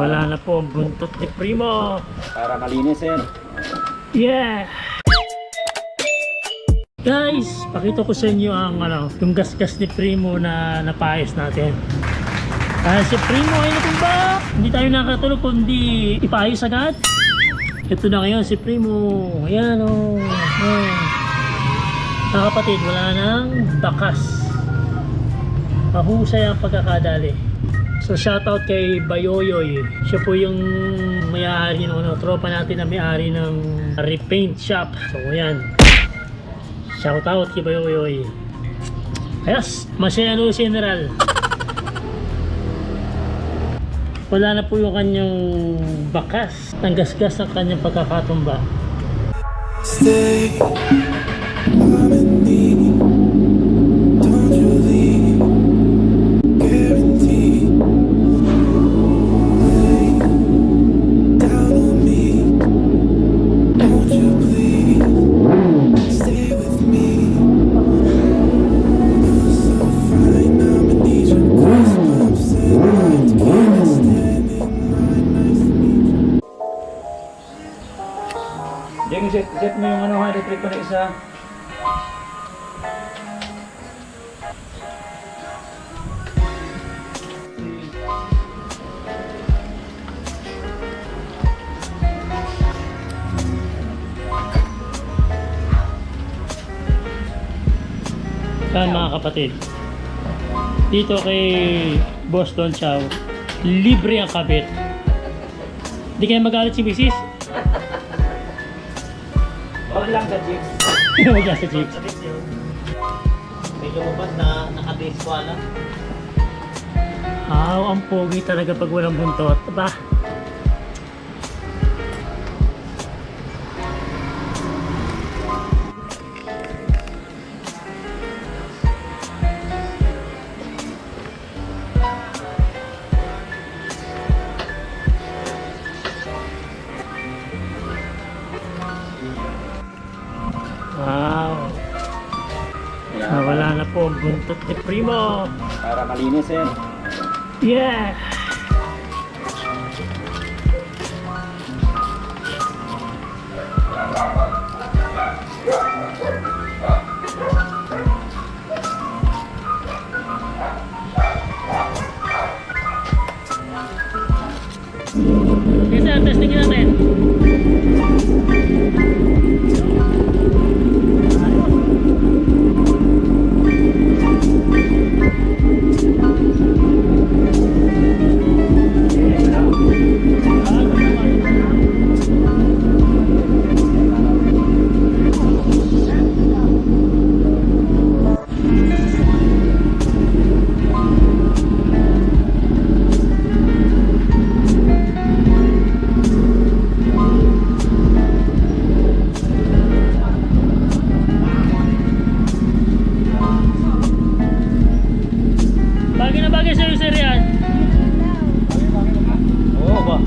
Wala na po ang buntot ni Primo. Para malinis sir. Yeah! Guys, pakita ko sa inyo ang yung gasgas ni Primo na napaayos natin. Dahil si Primo ay natumba, hindi tayo nakatulog kundi ipaayos agad. Ito na ngayon si Primo. Ayan o. Mga kapatid, wala nang bakas. Mahusay ang pagkakadali. So shoutout kay Bayoyoy. Siya po yung may-ari ng tropa natin na may-ari ng repaint shop. So ayan. Shoutout kay Bayoyoy. Ayos, Masyano General. Wala na po yung kanyang bakas. Ang gasgas ng kanyang pagkakatumba. Stay, I'm in need. Don't you leave, guarantee. Lay down on me. Won't you please stay with me? You're so fine, I'ma need your goosebumps and I'm together standing right next to me. Yung set mo yung electric ko na isa. Yan mga kapatid, dito kay Boss Don Chow, libre ang kabit. Hindi kayo magalit si Mrs. Huwag lang sa jeep. Huwag lang sa jeep. May lumabas na naka-base ko lang. Ang pogi talaga pag walang buntot. Aba. Wow. Wala na po ang buntot ni Primo. Para malinis sir. Yeah. Isa, testing natin. Bagay na bagay sa'yo, sir, yan. Oo ba?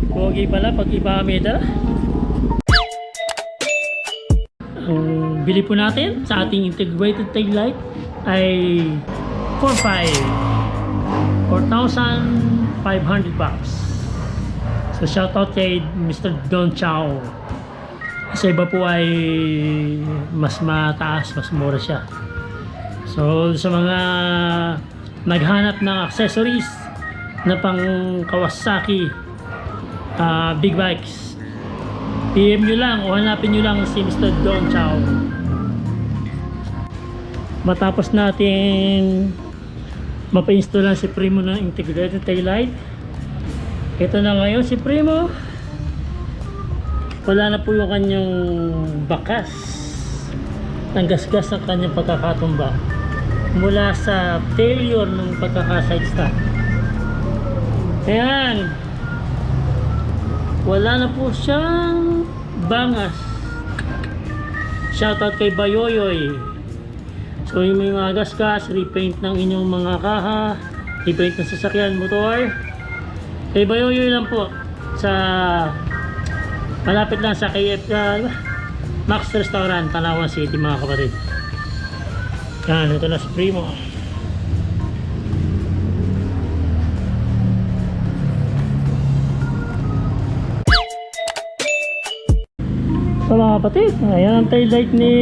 Pogi pala pag iba meter. Ang bili po natin sa ating integrated tail light ay 4,500 bucks. So shoutout kay Mr. Don Chow. Sa iba po ay mas mataas, mas mura siya. So sa mga naghanap ng accessories na pang Kawasaki big bikes, PM nyo lang o hanapin nyo lang si Mr. Don Chow. Matapos natin mapa-install si Primo ng integrated tail light, ito na ngayon si Primo. Wala na po yung kanyang bakas. Ang gasgas ng kanyang pagkakatumba mula sa failure ng pagkaka-side stand. Ayan. wala na po siyang bangas. Shoutout kay Bayoyoy. So yung mga gasgas, repaint ng inyong mga kaha, repaint ng sasakyan, motor, kay Bayoyoy lang po sa malapit lang sa KF Max Restaurant, Palawan City mga kapatid. Yan, ito na si Primo. So mga kapatid, ayan ang taillight ni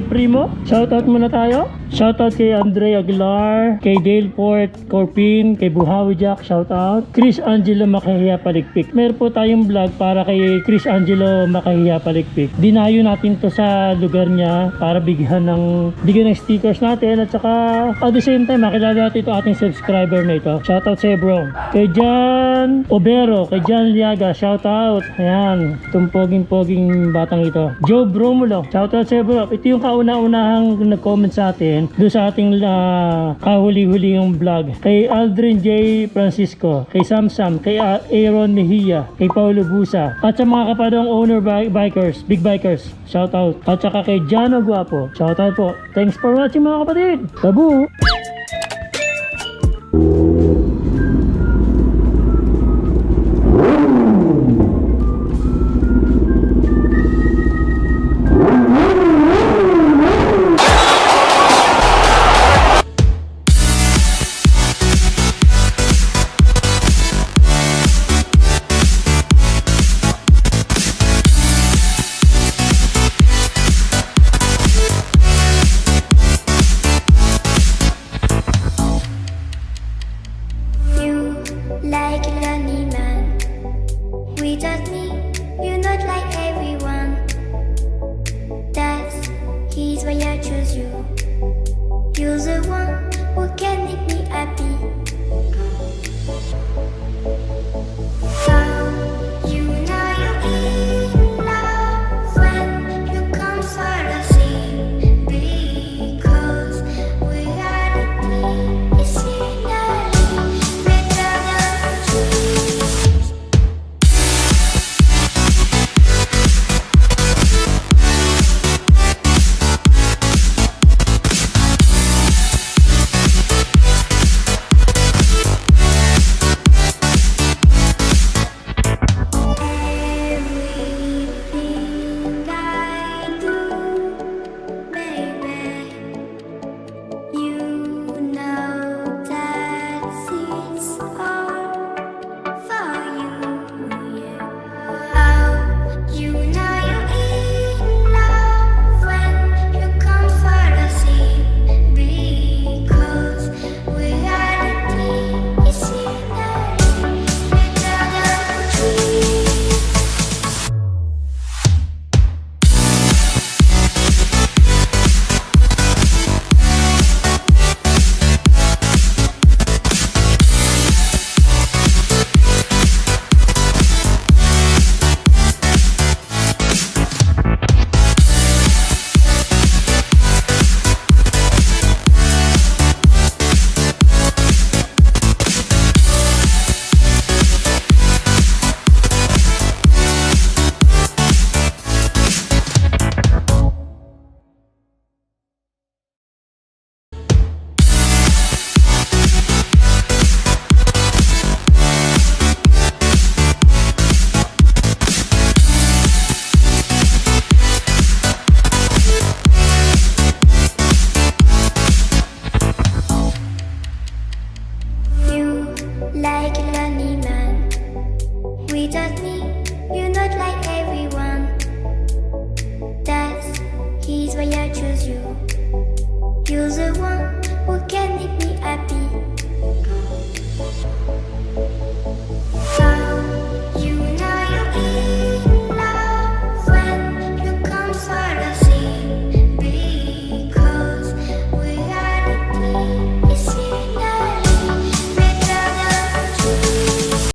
Primo. Shoutout muna tayo. Shoutout kay Andre Aguilar, kay Dale Port Corpin, kay Buhawi Jack, shoutout. Chris Angelo Makahiya Palikpik. Meron po tayong vlog para kay Chris Angelo Makahiya Palikpik. Dinayo natin to sa lugar niya para bigyan ng stickers natin at saka at the same time makilala natin ito ating subscriber na ito. Shoutout sa bro. Kay Jan Obero, kay Jan Liaga, shoutout. Ayan, itong poging batang ito. Joe Bromulo, shoutout sa bro. Ito yung kauna-unahang nag-comment sa atin doon sa ating kahuli-huli yung vlog. Kay Aldrin J. Francisco, kay Samsam, kay Aaron Mejia, kay Paulo Busa, at sa mga kapadong owner bikers, big bikers, shoutout. At saka kay Jano Guapo, shoutout po. Thanks for watching mga kapatid. Tabu! Like a lonely man, without me, you're not like everyone. That's he's why I choose you. You're the one who can make me happy. How you know you're in love when you come for the same, because reality is finally better than dreams. Everything I do, baby, you know that it's all for you, yeah. Oh, you know you're in love when you come for the same, because reality is finally better than dreams. You like a lonely man, without me, you're not like everyone. That's he's why I choose you. You're the one